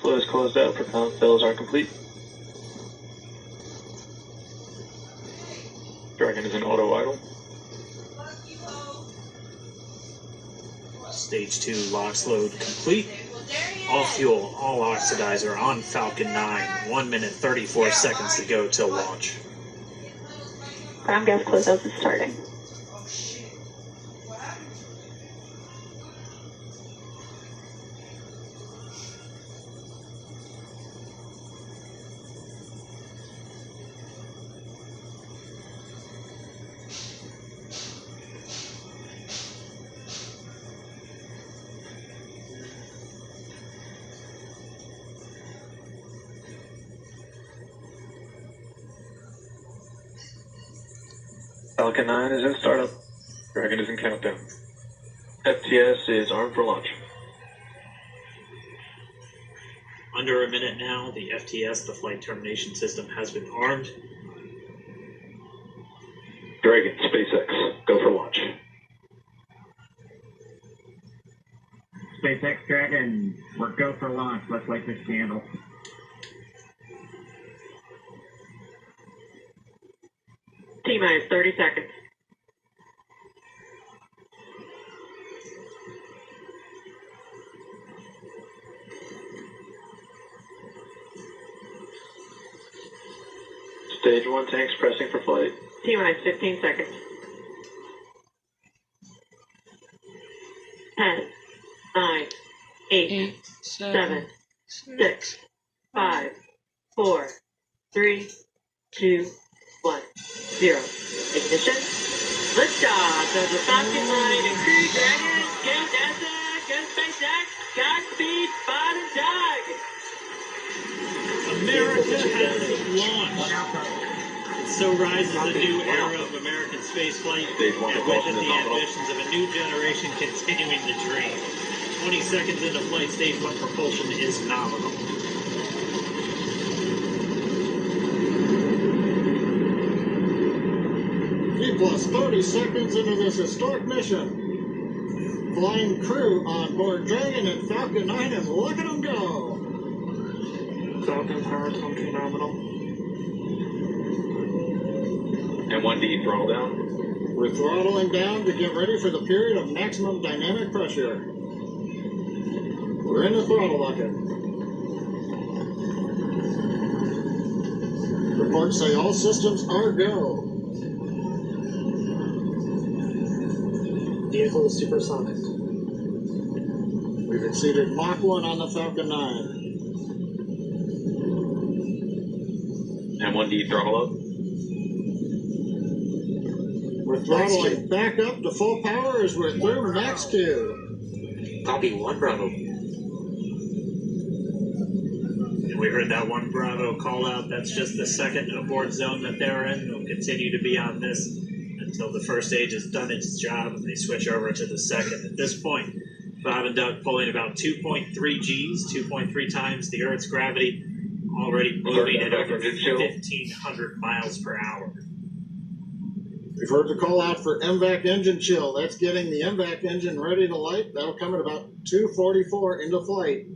Flow is closed out. Propellant fills are complete. Dragon is in auto idle. Stage 2 LOX load complete. All fuel, all oxidizer on Falcon 9. 1 minute 34 seconds to go till launch. Ground gas closeout is starting. Falcon 9 is in startup. Dragon is in countdown. FTS is armed for launch. Under a minute now, the FTS, the flight termination system, has been armed. Dragon, SpaceX, go for launch. SpaceX Dragon, we're go for launch. Let's light this candle. T-minus 30 seconds. Stage 1 tanks pressing for flight. T-minus 15 seconds. 10, 9, 8, 7, 6, 5, 4, 3, 2, 1, 0. Ignition. Liftoff of the Falcon 9 and Crew Dragon. Go NASA, go SpaceX, Godspeed, Bob and Doug. America has launched. So rises a new era of American spaceflight, and with it the ambitions of a new generation continuing the dream. 20 seconds into flight, stage 1 propulsion is nominal. Plus 30 seconds into this historic mission. Flying crew on board Dragon and Falcon 9, and look at them go. Falcon power assumption nominal. And 1D throttle down. We're throttling down to get ready for the period of maximum dynamic pressure. We're in the throttle bucket. Reports say all systems are go. Vehicle is supersonic. We've exceeded Mach 1 on the Falcon 9. And 1D throttle up. We're throttling back up to full power as we're through max Q. Copy 1 Bravo. And we heard that 1 Bravo call out. That's just the second abort zone that they're in. They'll continue to be on this until the first stage has done its job and they switch over to the second. At this point, Bob and Doug pulling about 2.3 Gs, 2.3 times the Earth's gravity, already moving at over 1,500 miles per hour. We've heard the call out for MVAC engine chill. That's getting the MVAC engine ready to light. That'll come at about 2:44 into flight.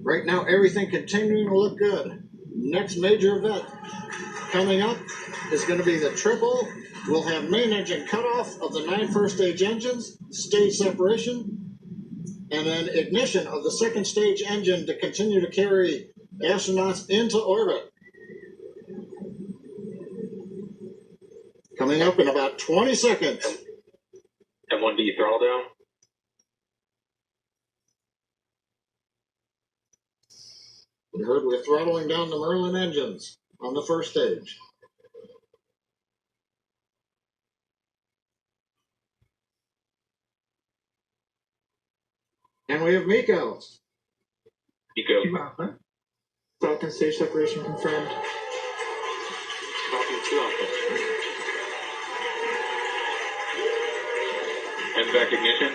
Right now, everything continuing to look good. Next major event coming up is going to be the triple. We'll have main engine cutoff of the 9 first stage engines, stage separation, and then ignition of the second stage engine to continue to carry astronauts into orbit. Coming up in about 20 seconds. And 1D throttle down. We heard we're throttling down the Merlin engines on the first stage. And we have Miko. Miko. Falcon stage separation confirmed. Falcon 2 Alpha. MVAC ignition.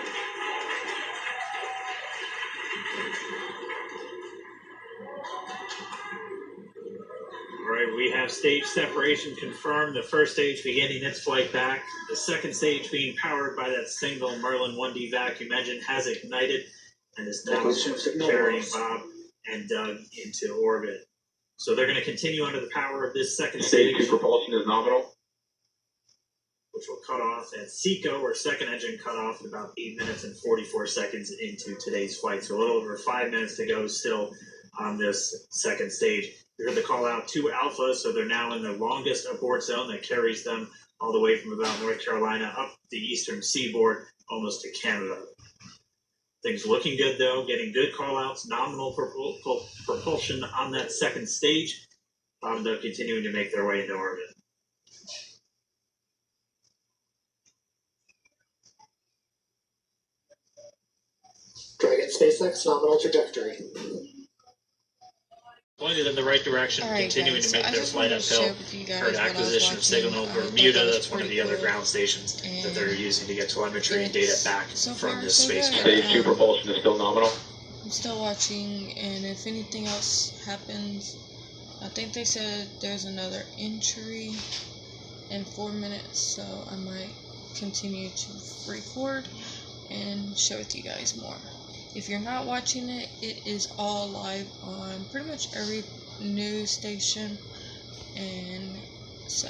All right, we have stage separation confirmed. The first stage beginning its flight back. The second stage being powered by that single Merlin 1D vacuum engine has ignited and is now carrying Bob and Doug into orbit. So they're going to continue under the power of this second Stage stage, 2 propulsion is nominal. which will cut off at SECO, or second engine cut off, at about 8 minutes and 44 seconds into today's flight. So a little over 5 minutes to go still on this second stage. We heard the call out to Alpha, so they're now in the longest abort zone that carries them all the way from about North Carolina up the eastern seaboard, almost to Canada. Things looking good, though, getting good call-outs, nominal propulsion on that second stage. Bob and Doug continuing to make their way into orbit. Dragon SpaceX nominal trajectory. Pointed in the right direction, All right, continuing guys, to make I their just flight wanted to uphill. share with you guys Heard what I was acquisition of watching. signal I thought Bermuda, that was that's one of the pretty other cool. ground stations that they're And using to get telemetry and data it's back so from far this so good. spacecraft. Stage 2 propulsion is still nominal. I'm still watching, and if anything else happens, I think they said there's another entry in 4 minutes, so I might continue to record and share with you guys more. If you're not watching it, it is all live on pretty much every news station, and so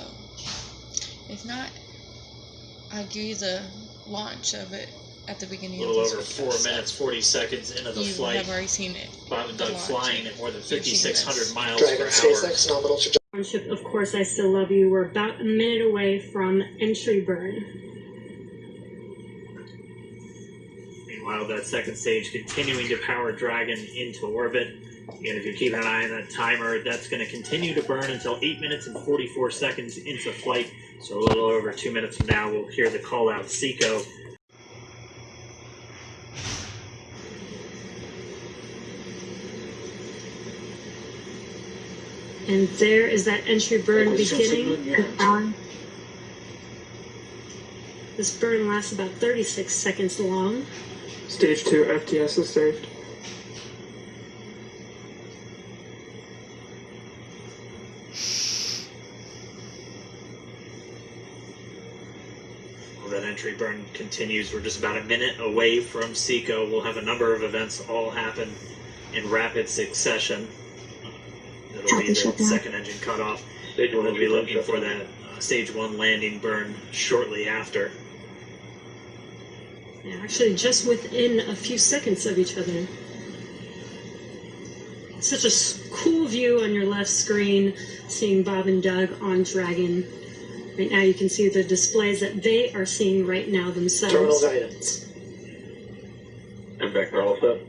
if not, I'll give you the launch of it at the beginning A of little this over video. 4 minutes, 40 seconds into the You flight. have already seen it. Bob and the Doug launch. flying at more than You've seen 5,600 this. miles Dragon per hour. SpaceX nominal trajectory. Ship, of course, I still love you. We're about a minute away from entry burn. Meanwhile, that second stage continuing to power Dragon into orbit. And if you're keeping an eye on that timer, that's going to continue to burn until 8 minutes and 44 seconds into flight. So a little over 2 minutes from now, we'll hear the call out SECO. And there is that entry burn beginning. This burn lasts about 36 seconds long. Stage 2 FTS is saved. Well, that entry burn continues. We're just about a minute away from SECO. We'll have a number of events all happen in rapid succession. It'll be the second engine cutoff. We'll be looking for that stage 1 landing burn shortly after. Yeah, actually, just within a few seconds of each other. Such a cool view on your left screen, seeing Bob and Doug on Dragon. Right now you can see the displays that they are seeing right now themselves. Terminal guidance. And back to all set.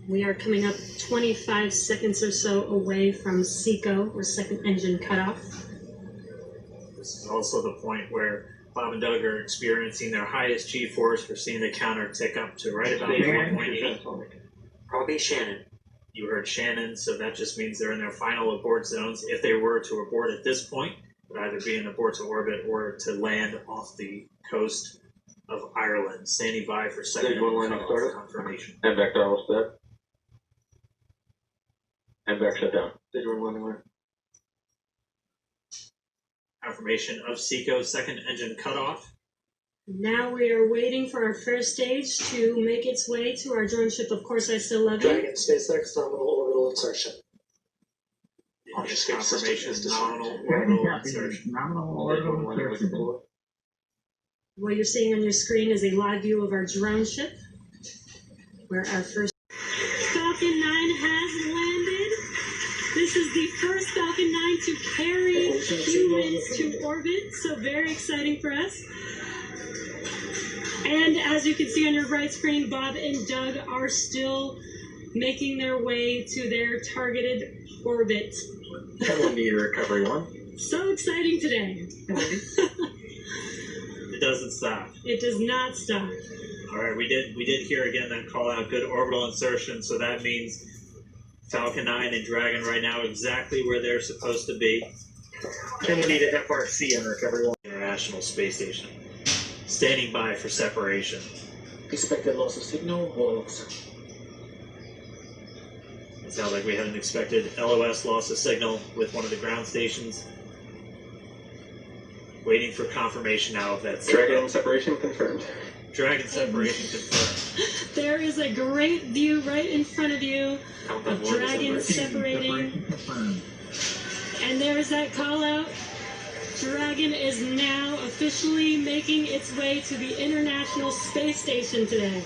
We are coming up 25 seconds or so away from SECO, or second engine cutoff. This is also the point where Bob and Doug are experiencing their highest G-force. We're seeing the counter tick up to right about 4.8. Probably Shannon. You heard Shannon, so that just means they're in their final abort zones. If they were to abort at this point, it would either be an abort to orbit or to land off the coast of Ireland. Standing by for second Stage 1 landing cutoff started. confirmation. And back to all set. And back shut down. Stage 1 landing line. Confirmation of SECO second engine cutoff. Now we are waiting for our first stage to make its way to our drone ship. Of course, I still love you. Dragon SpaceX nominal orbital insertion. This confirmation is nominal Dragon orbital copy. insertion. Nominal orbital insertion. What you're seeing on your screen is a live view of our drone ship, where our first Falcon 9 has landed. This is the first Falcon 9 to carry humans to orbit, so very exciting for us. And as you can see on your right screen, Bob and Doug are still making their way to their targeted orbit. Need recovery 1. So exciting today. It doesn't stop. It does not stop. All right, we did hear again that call out, good orbital insertion, so that means Falcon 9 and Dragon right now exactly where they're supposed to be. Kennedy to FRC on recovery 1. International Space Station. Standing by for separation. Expected loss of signal, LOS. It sounds like we had an expected LOS, loss of signal, with one of the ground stations. Waiting for confirmation now of that signal. Dragon separation confirmed. Dragon separation confirmed. There is a great view right in front of you Countdown of one is dragons over. separating. Separation confirmed. And there's that call out. Dragon is now officially making its way to the International Space Station today.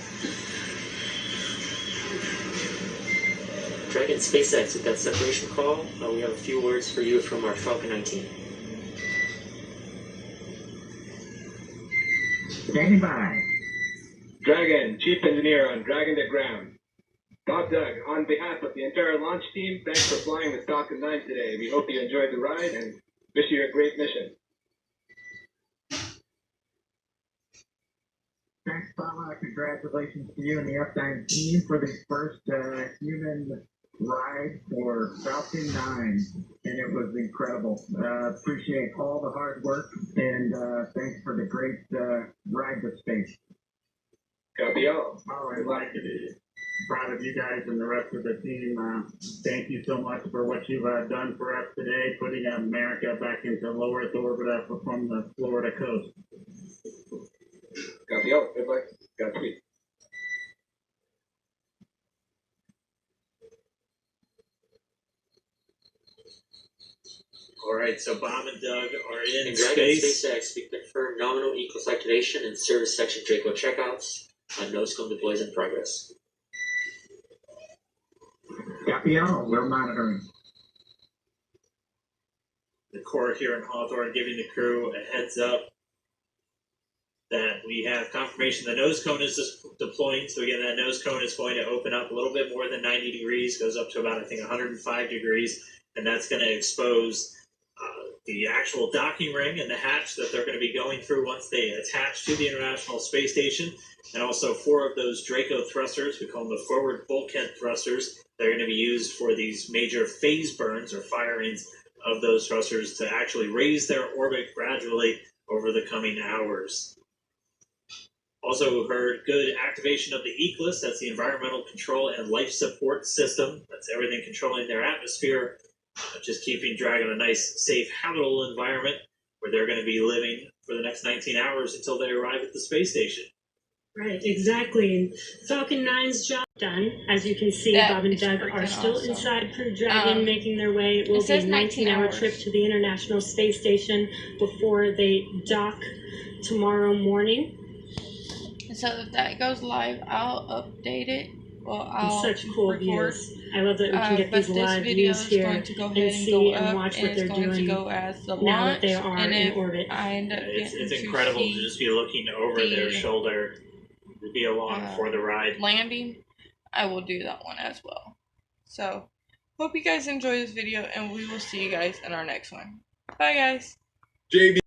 Dragon SpaceX with that separation call. We have a few words for you from our Falcon 9 team. Standing by. Dragon, Chief Engineer on Dragon to Ground. Bob Doug, on behalf of the entire launch team, thanks for flying the Falcon 9 today. We hope you enjoyed the ride and wish you a great mission. Thanks, Bob. Congratulations to you and the F9 team for the first human ride for Falcon 9, and it was incredible. Appreciate all the hard work, and thanks for the great ride to space. Copy all. All right, like it. Proud of you guys and the rest of the team. Thank you so much for what you've done for us today, putting America back into low Earth orbit from the Florida coast. Copy all. Good luck. Godspeed. Alright, so Bob and Doug are in In Dragon space. SpaceX, we confirm nominal equals activation and service section Draco checkouts. Nosecone deploys in progress. Copy all. We're monitoring. The Corps here in Hawthorne giving the crew a heads up that we have confirmation the nose cone is deploying. So again, that nose cone is going to open up a little bit more than 90 degrees, goes up to about, I think, 105 degrees, and that's going to expose the actual docking ring and the hatch that they're going to be going through once they attach to the International Space Station, and also 4 of those Draco thrusters, we call them the forward bulkhead thrusters. They're going to be used for these major phase burns or firings of those thrusters to actually raise their orbit gradually over the coming hours. Also heard good activation of the ECLSS, that's the Environmental Control and Life Support System. That's everything controlling their atmosphere, just keeping Dragon a nice, safe, habitable environment where they're going to be living for the next 19 hours until they arrive at the space station. Right, exactly. Falcon 9's job done. As you can see, That Bob and is Doug are freaking still awesome. inside Crew Dragon, making their way. It will be a says 19 19-hour hours. trip to the International Space Station before they dock tomorrow morning. So if that goes live, I'll update it. Well, I'll Such cool record. views. I love that we can get But these this live video views is here going to go and ahead and see go and up, watch and what it's they're going to doing go as the now that launch. they are And in if orbit. I end up It's getting incredible to see just be looking over their the, shoulder to be along for the ride. landing, I will do that one as well. So, hope you guys enjoy this video, and we will see you guys in our next one. Bye, guys. JB.